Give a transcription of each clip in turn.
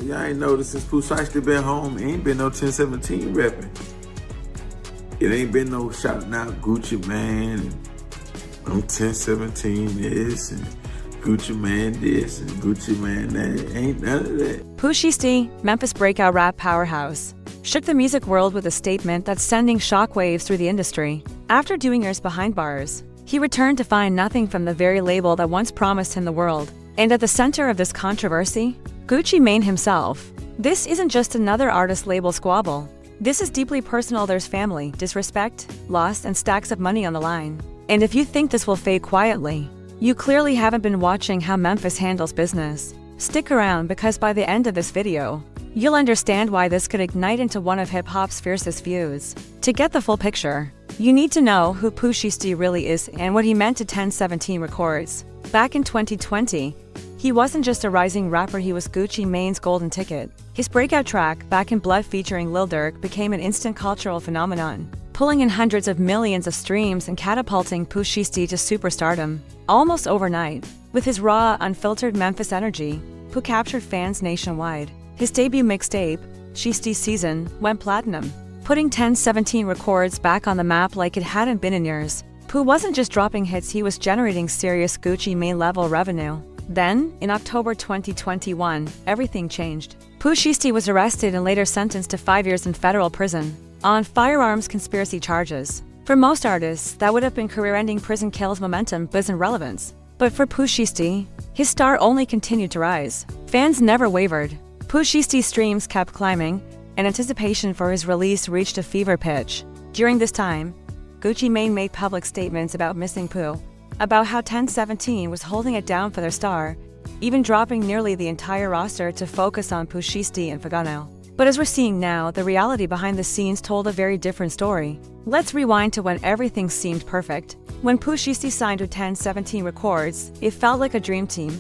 Y'all ain't noticed since Pooh Shiesty been home, ain't been no 1017 repping. It ain't been no shouting out Gucci Man and I'm 1017 this and Gucci Man this and Gucci Man that. Ain't none of that. Pooh Shiesty, Memphis breakout rap powerhouse, shook the music world with a statement that's sending shockwaves through the industry. After doing years behind bars, he returned to find nothing from the very label that once promised him the world. And at the center of this controversy, Gucci Mane himself. This isn't just another artist label squabble. This is deeply personal. There's family, disrespect, loss, and stacks of money on the line. And if you think this will fade quietly, you clearly haven't been watching how Memphis handles business. Stick around because by the end of this video, you'll understand why this could ignite into one of hip-hop's fiercest feuds. To get the full picture, you need to know who Pooh Shiesty really is and what he meant to 1017 Records. Back in 2020, he wasn't just a rising rapper, he was Gucci Mane's golden ticket. His breakout track, Back in Blood featuring Lil Durk, became an instant cultural phenomenon, pulling in hundreds of millions of streams and catapulting Pooh Shiesty to superstardom. Almost overnight, with his raw, unfiltered Memphis energy, Pooh captured fans nationwide. His debut mixtape, Shiesty Season, went platinum, putting 1017 Records back on the map like it hadn't been in years. Pooh wasn't just dropping hits, he was generating serious Gucci Mane-level revenue. Then, in October 2021, everything changed. Pooh Shiesty was arrested and later sentenced to 5 years in federal prison on firearms conspiracy charges. For most artists, that would have been career-ending. Prison kills momentum, buzz, and relevance. But for Pooh Shiesty, his star only continued to rise. Fans never wavered. Pooh Shiesty's streams kept climbing, and anticipation for his release reached a fever pitch. During this time, Gucci Mane made public statements about missing Pooh, about how 1017 was holding it down for their star, even dropping nearly the entire roster to focus on Pooh Shiesty and Fagano. But as we're seeing now, the reality behind the scenes told a very different story. Let's rewind to when everything seemed perfect. When Pooh Shiesty signed with 1017 Records, it felt like a dream team.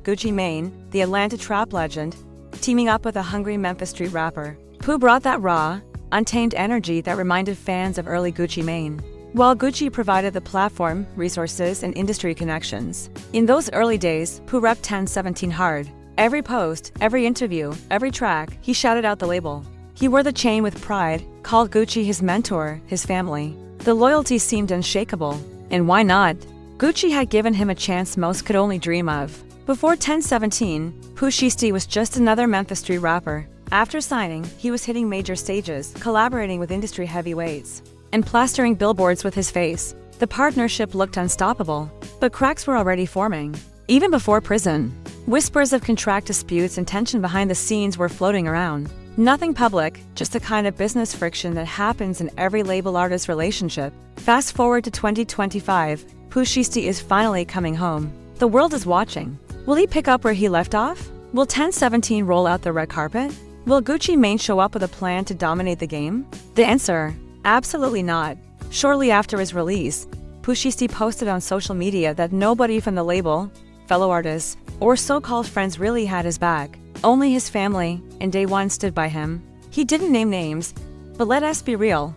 Gucci Mane, the Atlanta trap legend, teaming up with a hungry Memphis street rapper. Pooh brought that raw, untamed energy that reminded fans of early Gucci Mane, while Gucci provided the platform, resources, and industry connections. In those early days, Pooh repped 1017 hard. Every post, every interview, every track, he shouted out the label. He wore the chain with pride, called Gucci his mentor, his family. The loyalty seemed unshakable. And why not? Gucci had given him a chance most could only dream of. Before 1017, Pooh Shiesty was just another Memphis street rapper. After signing, he was hitting major stages, collaborating with industry heavyweights, and plastering billboards with his face. The partnership looked unstoppable, but cracks were already forming. Even before prison, whispers of contract disputes and tension behind the scenes were floating around. Nothing public, just the kind of business friction that happens in every label-artist relationship. Fast forward to 2025, Pooh Shiesty is finally coming home. The world is watching. Will he pick up where he left off? Will 1017 roll out the red carpet? Will Gucci Mane show up with a plan to dominate the game? The answer: absolutely not. Shortly after his release, Pooh Shiesty posted on social media that nobody from the label, fellow artists, or so-called friends really had his back. Only his family, and day one, stood by him. He didn't name names, but let us be real.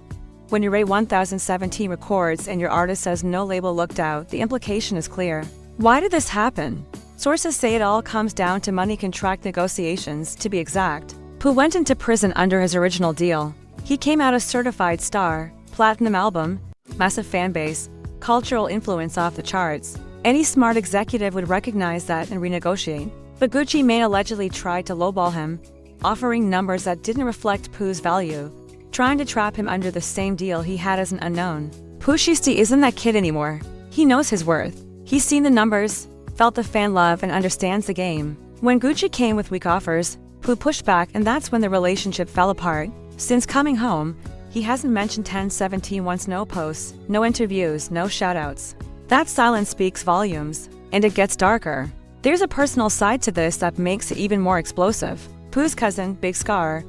When you rate 1017 Records and your artist says no label looked out, the implication is clear. Why did this happen? Sources say it all comes down to money, contract negotiations, to be exact. Pooh went into prison under his original deal. He came out a certified star, platinum album, massive fan base, cultural influence off the charts. Any smart executive would recognize that and renegotiate. But Gucci Mane allegedly tried to lowball him, offering numbers that didn't reflect Pooh's value, trying to trap him under the same deal he had as an unknown. Pooh Shiesty isn't that kid anymore. He knows his worth. He's seen the numbers, felt the fan love, and understands the game. When Gucci came with weak offers, Pooh pushed back, and that's when the relationship fell apart. Since coming home, he hasn't mentioned 1017 once. No posts, no interviews, no shoutouts. That silence speaks volumes, and it gets darker. There's a personal side to this that makes it even more explosive. Pooh's cousin, Big Scar,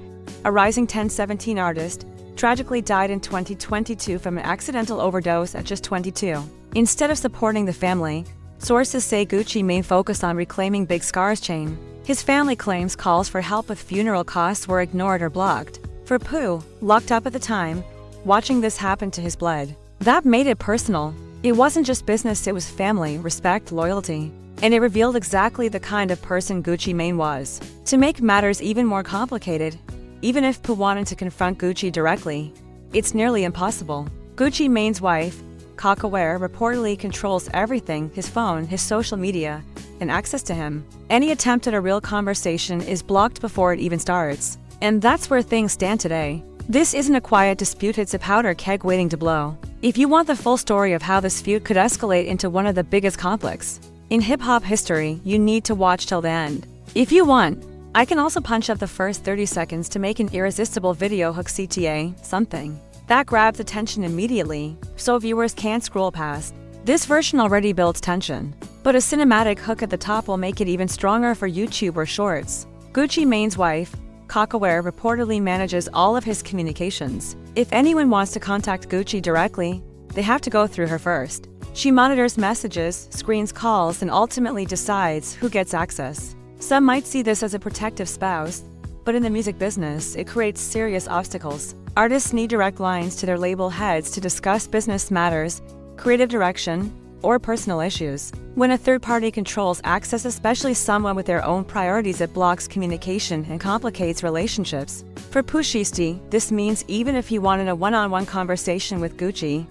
a rising 1017 artist, tragically died in 2022 from an accidental overdose at just 22. Instead of supporting the family, sources say Gucci Mane focused on reclaiming Big Scar's chain. His family claims calls for help with funeral costs were ignored or blocked. For Pooh, locked up at the time, watching this happen to his blood, that made it personal. It wasn't just business, it was family, respect, loyalty. and it revealed exactly the kind of person Gucci Mane was. To make matters even more complicated, even if Pooh wanted to confront Gucci directly, it's nearly impossible. Gucci Mane's wife, Kakaware, reportedly controls everything: his phone, his social media, and access to him. Any attempt at a real conversation is blocked before it even starts. And that's where things stand today. This isn't a quiet dispute, it's a powder keg waiting to blow. If you want the full story of how this feud could escalate into one of the biggest conflicts in hip-hop history, you need to watch till the end. If you want, I can also punch up the first 30 seconds to make an irresistible video hook CTA, something that grabs attention immediately, so viewers can't scroll past. This version already builds tension, but a cinematic hook at the top will make it even stronger for YouTube or Shorts. Gucci Mane's wife, Kakaware, reportedly manages all of his communications. If anyone wants to contact Gucci directly, they have to go through her first. She monitors messages, screens calls, and ultimately decides who gets access. Some might see this as a protective spouse, but in the music business, it creates serious obstacles. Artists need direct lines to their label heads to discuss business matters, creative direction, or personal issues. When a third party controls access, especially someone with their own priorities, it blocks communication and complicates relationships. For Pooh Shiesty, this means even if he wanted a one-on-one conversation with Gucci,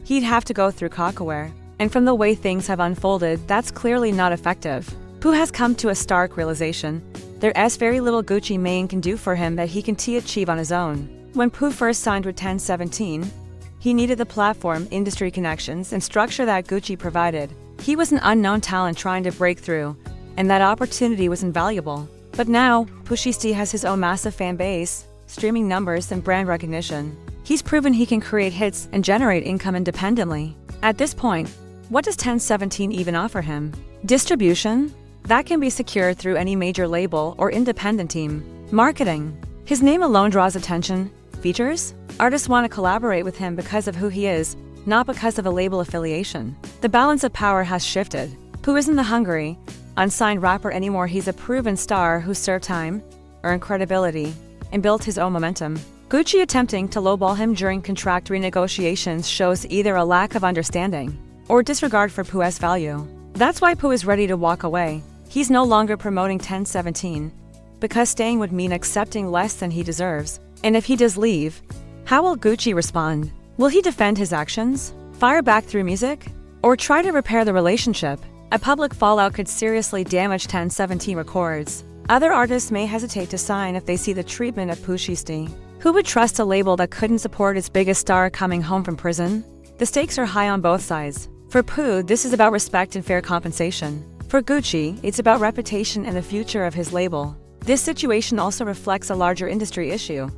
he'd have to go through Kakaware. And from the way things have unfolded, that's clearly not effective. Pooh has come to a stark realization: there's very little Gucci Mane can do for him that he can achieve on his own. When Pooh first signed with 1017, he needed the platform, industry connections, and structure that Gucci provided. He was an unknown talent trying to break through, and that opportunity was invaluable. But now, Pooh Shiesty has his own massive fan base, streaming numbers, and brand recognition. He's proven he can create hits and generate income independently. At this point, what does 1017 even offer him? Distribution? That can be secured through any major label or independent team. Marketing? His name alone draws attention. Features? Artists want to collaborate with him because of who he is, not because of a label affiliation. The balance of power has shifted. Pooh isn't the hungry, unsigned rapper anymore. He's a proven star who served time, earned credibility, and built his own momentum. Gucci attempting to lowball him during contract renegotiations shows either a lack of understanding or disregard for Pooh's value. That's why Pooh is ready to walk away. He's no longer promoting 1017, because staying would mean accepting less than he deserves. And if he does leave, how will Gucci respond? Will he defend his actions, fire back through music, or try to repair the relationship? A public fallout could seriously damage 1017 Records. Other artists may hesitate to sign if they see the treatment of Pooh Shiesty. Who would trust a label that couldn't support its biggest star coming home from prison? The stakes are high on both sides. For Pooh, this is about respect and fair compensation. For Gucci, it's about reputation and the future of his label. This situation also reflects a larger industry issue: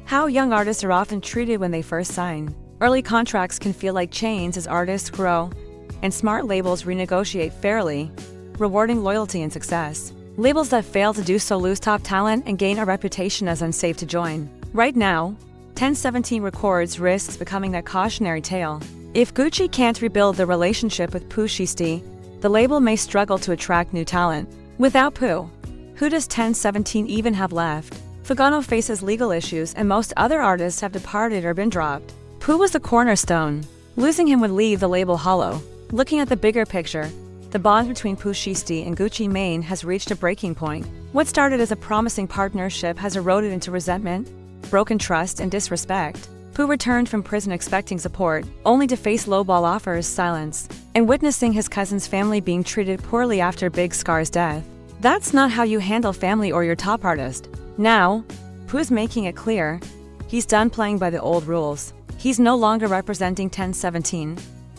how young artists are often treated when they first sign. Early contracts can feel like chains as artists grow, and smart labels renegotiate fairly, rewarding loyalty and success. Labels that fail to do so lose top talent and gain a reputation as unsafe to join. Right now, 1017 Records risks becoming that cautionary tale. If Gucci can't rebuild the relationship with Pooh Shiesty, the label may struggle to attract new talent. Without Pooh, who does 1017 even have left? Fugano faces legal issues, and most other artists have departed or been dropped. Pooh was the cornerstone. Losing him would leave the label hollow. Looking at the bigger picture, the bond between Pooh Shiesty and Gucci Mane has reached a breaking point. What started as a promising partnership has eroded into resentment, broken trust, and disrespect. Pooh returned from prison expecting support, only to face lowball offers, silence, and witnessing his cousin's family being treated poorly after Big Scar's death. That's not how you handle family or your top artist. Now, Pooh's making it clear he's done playing by the old rules. He's no longer representing 1017.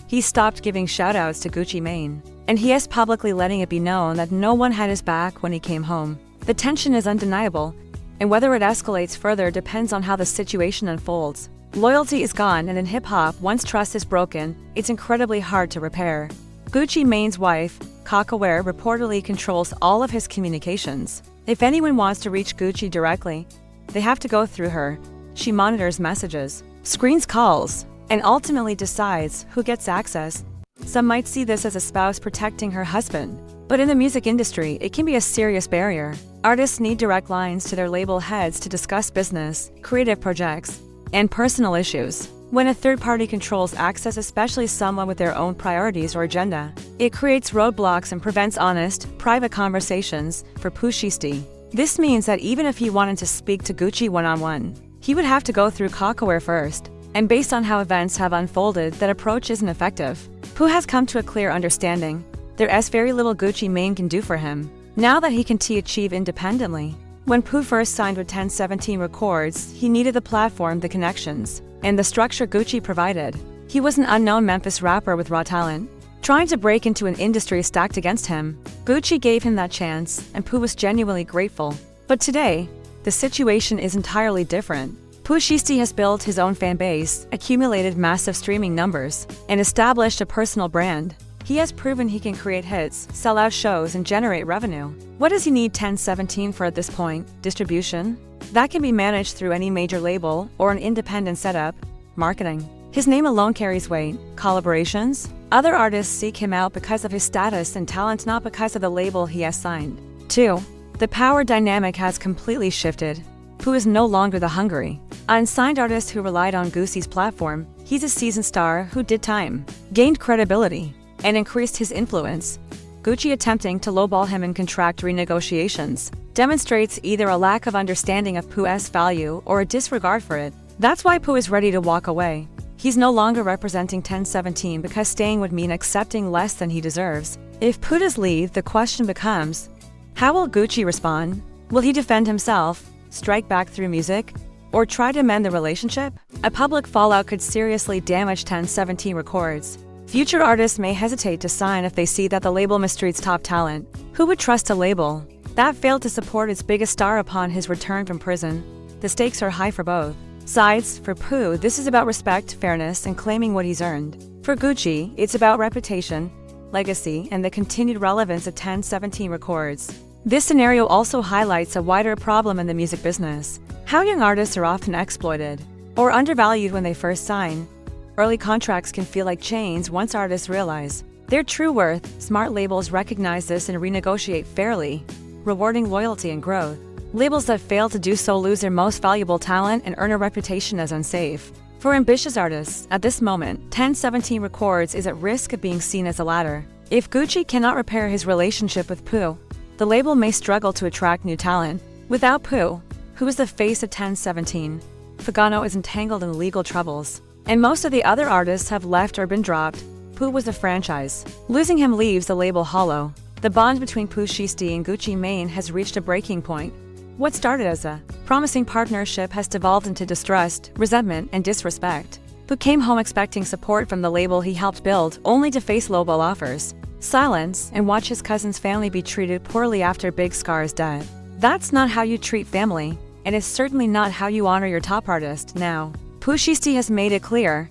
He stopped giving shoutouts to Gucci Mane, and he is publicly letting it be known that no one had his back when he came home. The tension is undeniable, and whether it escalates further depends on how the situation unfolds. Loyalty is gone, and in hip-hop, once trust is broken, it's incredibly hard to repair. Gucci Mane's wife, Kakaware, reportedly controls all of his communications. If anyone wants to reach Gucci directly, they have to go through her. She monitors messages, screens calls, and ultimately decides who gets access. Some might see this as a spouse protecting her husband, but in the music industry, it can be a serious barrier. Artists need direct lines to their label heads to discuss business, creative projects, and personal issues. When a third party controls access, especially someone with their own priorities or agenda, it creates roadblocks and prevents honest, private conversations for Pooh Shiesty. This means that even if he wanted to speak to Gucci one-on-one, he would have to go through Cockaware first. And based on how events have unfolded, that approach isn't effective. Pooh has come to a clear understanding. There is very little Gucci Mane can do for him, now that he can achieve independently. When Pooh first signed with 1017 Records, he needed the platform, the connections, and the structure Gucci provided. He was an unknown Memphis rapper with raw talent, trying to break into an industry stacked against him. Gucci gave him that chance, and Pooh was genuinely grateful. But today, the situation is entirely different. Pooh Shiesty has built his own fan base, accumulated massive streaming numbers, and established a personal brand. He has proven he can create hits, sell out shows, and generate revenue. What does he need 1017 for at this point? Distribution? That can be managed through any major label or an independent setup. Marketing. His name alone carries weight. Collaborations? Other artists seek him out because of his status and talent, not because of the label he has signed. 2. The power dynamic has completely shifted. Pooh is no longer the hungry, unsigned artist who relied on Gucci's platform. He's a seasoned star who did time, gained credibility, and increased his influence. Gucci attempting to lowball him in contract renegotiations demonstrates either a lack of understanding of Pooh's value or a disregard for it. That's why Pooh is ready to walk away. He's no longer representing 1017 because staying would mean accepting less than he deserves. If Pooh does leave, the question becomes, how will Gucci respond? Will he defend himself, strike back through music, or try to mend the relationship? A public fallout could seriously damage 1017 Records. Future artists may hesitate to sign if they see that the label mistreats top talent. Who would trust a label that failed to support its biggest star upon his return from prison? The stakes are high for both sides. For Pooh, this is about respect, fairness, and claiming what he's earned. For Gucci, it's about reputation, legacy, and the continued relevance of 1017 Records. This scenario also highlights a wider problem in the music business: how young artists are often exploited or undervalued when they first sign. Early contracts can feel like chains once artists realize their true worth. Smart labels recognize this and renegotiate fairly, rewarding loyalty and growth. Labels that fail to do so lose their most valuable talent and earn a reputation as unsafe. For ambitious artists, at this moment, 1017 Records is at risk of being seen as a ladder. If Gucci cannot repair his relationship with Pooh, the label may struggle to attract new talent. Without Pooh, who is the face of 1017, Fagano is entangled in legal troubles, and most of the other artists have left or been dropped. Pooh was a franchise. Losing him leaves the label hollow. The bond between Pooh Shiesty and Gucci Mane has reached a breaking point. What started as a promising partnership has devolved into distrust, resentment, and disrespect. Pooh came home expecting support from the label he helped build, only to face lowball offers, silence, and watch his cousin's family be treated poorly after Big Scar's death. That's not how you treat family, and it's certainly not how you honor your top artist. Now, Pooh Shiesty has made it clear,